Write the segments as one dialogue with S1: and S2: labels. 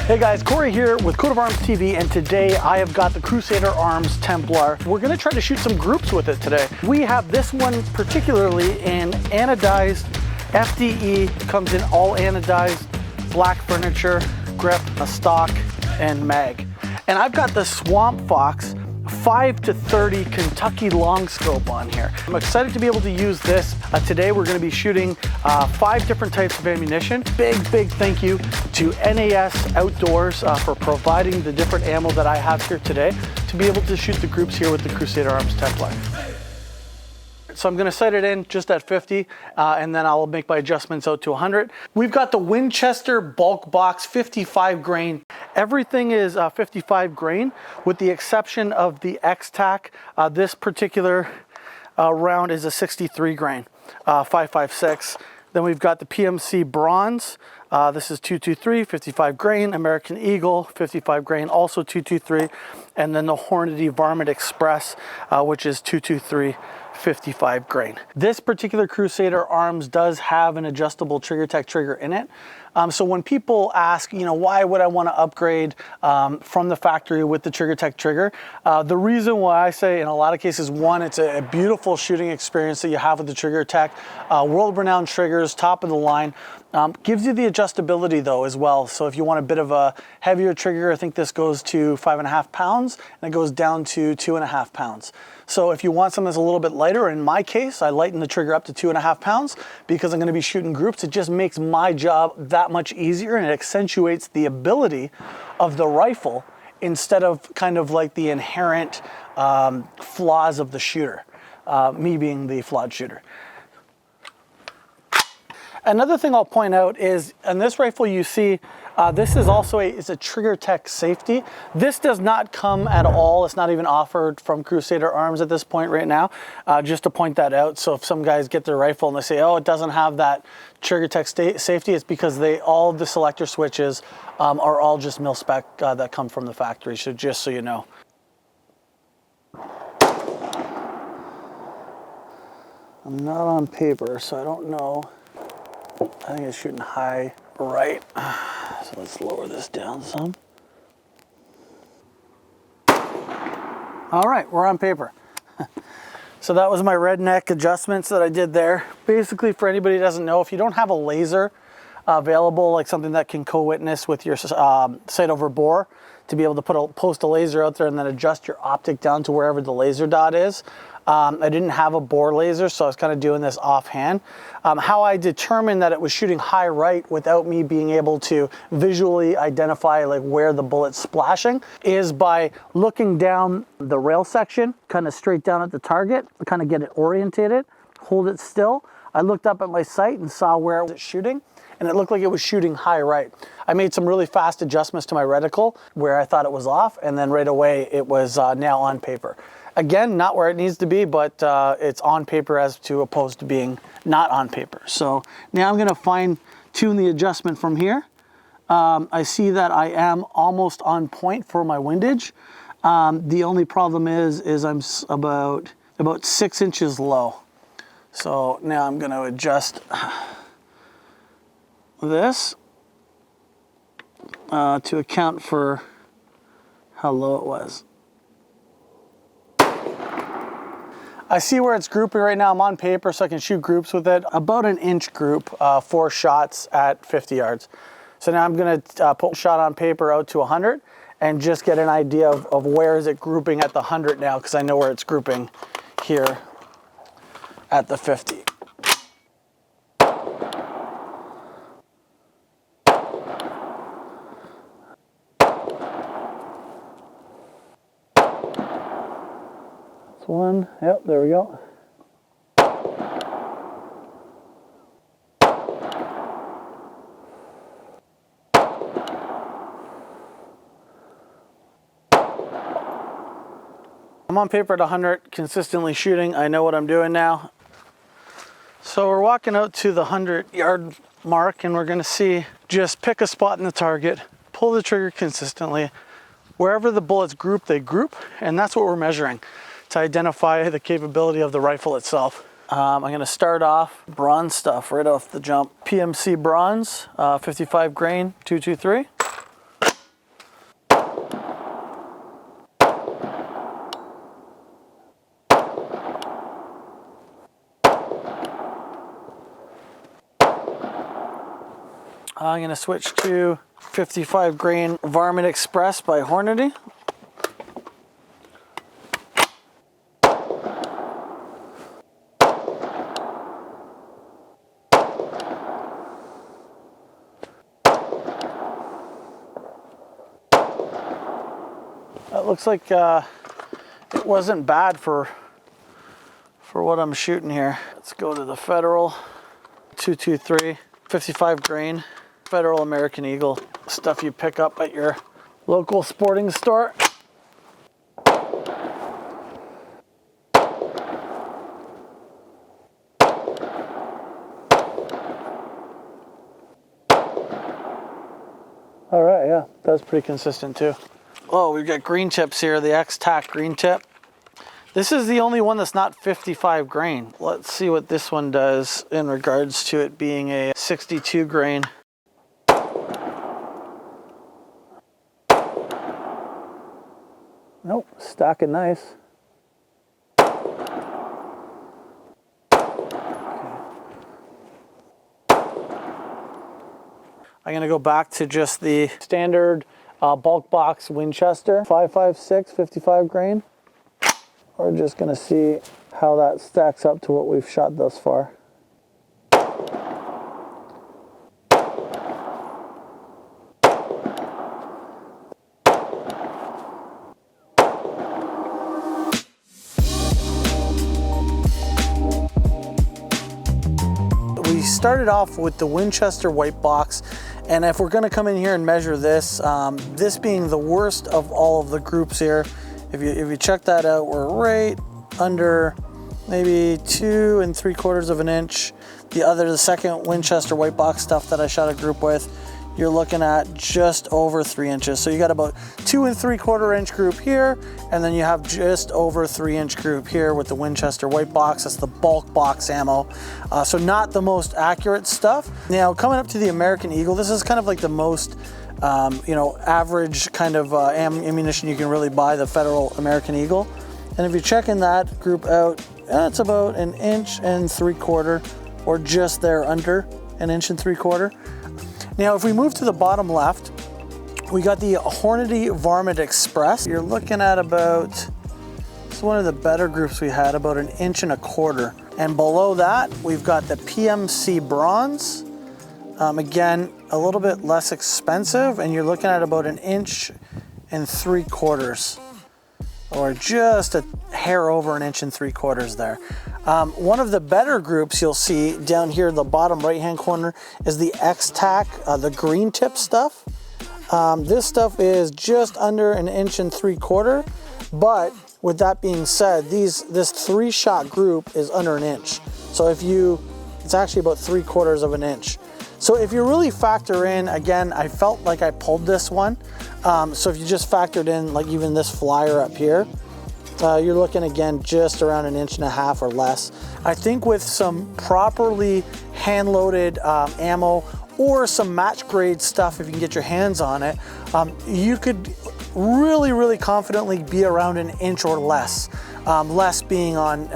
S1: Hey guys, Corey here with Crusader Arms TV, and today I have got the Crusader Arms Templar. We're gonna try to shoot some groups with it today. We have this one particularly in anodized FDE, comes in all anodized, black furniture, grip, a stock, and mag. And I've got the Swamp Fox 5 to 30 Kentucky long scope on here. I'm excited to be able to use this. Today we're going to be shooting 5 different types of ammunition. Big thank you to NAS Outdoors for providing the different ammo that I have here today to be able to shoot the groups here with the Crusader Arms Templar. So I'm going to set it in just at 50 and then I'll make my adjustments out to 100. We've got the Winchester bulk box 55 grain. Everything is 55 grain with the exception of the X-Tac. This particular round is a 63 grain, 5.56. Then we've got the PMC bronze. This is 223, 55 grain. American Eagle, 55 grain, also 223. And then the Hornady Varmint Express, which is 223. 55 grain. This particular Crusader Arms does have an adjustable trigger tech trigger in it. So when people ask, you know, why would I want to upgrade from the factory with the trigger tech trigger? The reason why I say in a lot of cases, one, it's a beautiful shooting experience that you have with the trigger tech, world-renowned triggers, top of the line. Gives you the adjustability though as well. So if you want a bit of a heavier trigger, I think this goes to 5.5 pounds and it goes down to 2.5 pounds. So if you want something that's a little bit lighter, in my case, I lighten the trigger up to 2.5 pounds because I'm going to be shooting groups. It just makes my job that much easier and it accentuates the ability of the rifle instead of kind of like the inherent flaws of the shooter, me being the flawed shooter. Another thing I'll point out is, on this rifle you see, this is also a trigger tech safety. This does not come at all. It's not even offered from Crusader Arms at this point right now, just to point that out. So if some guys get their rifle and they say, oh, it doesn't have that trigger tech safety, it's because all of the selector switches are all just mil spec that come from the factory. So just so you know. I'm not on paper, so I don't know. I think it's shooting high right. So let's lower this down some. All right, we're on paper. So that was my redneck adjustments that I did there. Basically, for anybody who doesn't know, if you don't have a laser available, like something that can co-witness with your sight over bore, to be able to post a laser out there and then adjust your optic down to wherever the laser dot is. I didn't have a bore laser, so I was kind of doing this offhand. How I determined that it was shooting high right without me being able to visually identify like where the bullet's splashing is by looking down the rail section, kind of straight down at the target, kind of get it orientated, hold it still. I looked up at my sight and saw where it was shooting, and it looked like it was shooting high right. I made some really fast adjustments to my reticle where I thought it was off, and then right away it was now on paper. Again, not where it needs to be, but it's on paper as to opposed to being not on paper. So now I'm gonna fine tune the adjustment from here. I see that I am almost on point for my windage. The only problem is I'm about 6 inches low. So now I'm gonna adjust this to account for how low it was. I see where it's grouping right now. I'm on paper, so I can shoot groups with it. About an inch group, 4 shots at 50 yards. So now I'm gonna put a shot on paper out to 100 and just get an idea of where is it grouping at the 100 now, because I know where it's grouping here at the 50. One, yep, there we go. I'm on paper at 100, consistently shooting. I know what I'm doing now. So we're walking out to the 100-yard mark and we're gonna see, just pick a spot in the target, pull the trigger consistently. Wherever the bullets group, they group, and that's what we're measuring to identify the capability of the rifle itself. I'm going to start off bronze stuff right off the jump. PMC bronze, 55 grain, 223. I'm gonna switch to 55 grain Varmint Express by Hornady. That looks like it wasn't bad for what I'm shooting here. Let's go to the Federal 223, 55 grain, Federal American Eagle. Stuff you pick up at your local sporting store. All right, yeah, that's pretty consistent too. Oh, we've got green tips here, the X-Tac green tip. This is the only one that's not 55 grain. Let's see what this one does in regards to it being a 62 grain. Nope, stacking nice. I'm gonna go back to just the standard bulk box Winchester, 5.56, 55 grain. We're just gonna see how that stacks up to what we've shot thus far. We started off with the Winchester white box, and if we're gonna come in here and measure this, this being the worst of all of the groups here, if you check that out, we're right under maybe 2 3/4 of an inch. The second Winchester white box stuff that I shot a group with, you're looking at just over 3 inches. So you got about 2 3/4 inch group here, and then you have just over 3 inch group here with the Winchester white box. That's the bulk box ammo. So not the most accurate stuff. Now coming up to the American Eagle, this is kind of like the most average kind of ammunition you can really buy, the Federal American Eagle. And if you're checking that group out, it's about 1 3/4 inches, or just there under 1 3/4 inches. Now, if we move to the bottom left, we got the Hornady Varmint Express. You're looking at about, it's one of the better groups we had, about 1 1/4 inches. And below that, we've got the PMC Bronze. Again, a little bit less expensive, and you're looking at about 1 3/4 inches, or just a hair over 1 3/4 inches there. One of the better groups you'll see down here in the bottom right-hand corner is the X-Tac, the green tip stuff. This stuff is just under 1 3/4 inches, but with that being said, this 3-shot group is under 1 inch. So it's actually about 3/4 of an inch. So if you really factor in, again, I felt like I pulled this one. So if you just factored in like even this flyer up here, you're looking again just around 1.5 inches or less. I think with some properly hand-loaded ammo or some match grade stuff, if you can get your hands on it, you could really confidently be around 1 inch or less. Less being on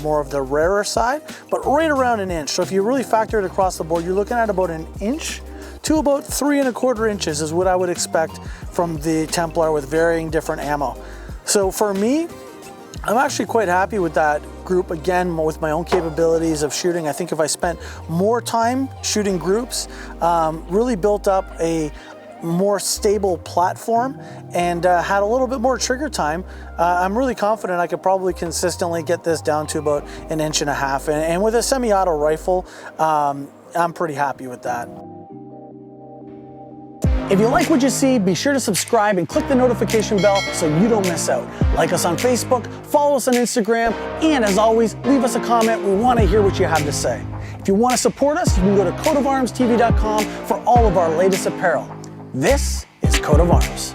S1: more of the rarer side, but right around 1 inch. So if you really factor it across the board, you're looking at about 1 inch to about 3 1/4 inches is what I would expect from the Templar with varying different ammo. So for me, I'm actually quite happy with that group. Again, with my own capabilities of shooting, I think if I spent more time shooting groups, really built up a more stable platform and had a little bit more trigger time, I'm really confident I could probably consistently get this down to about 1.5 inches. And with a semi-auto rifle, I'm pretty happy with that. If you like what you see, be sure to subscribe and click the notification bell so you don't miss out. Like us on Facebook, follow us on Instagram, and as always, leave us a comment. We want to hear what you have to say. If you want to support us, you can go to coatofarmstv.com for all of our latest apparel. This is Coat of Arms.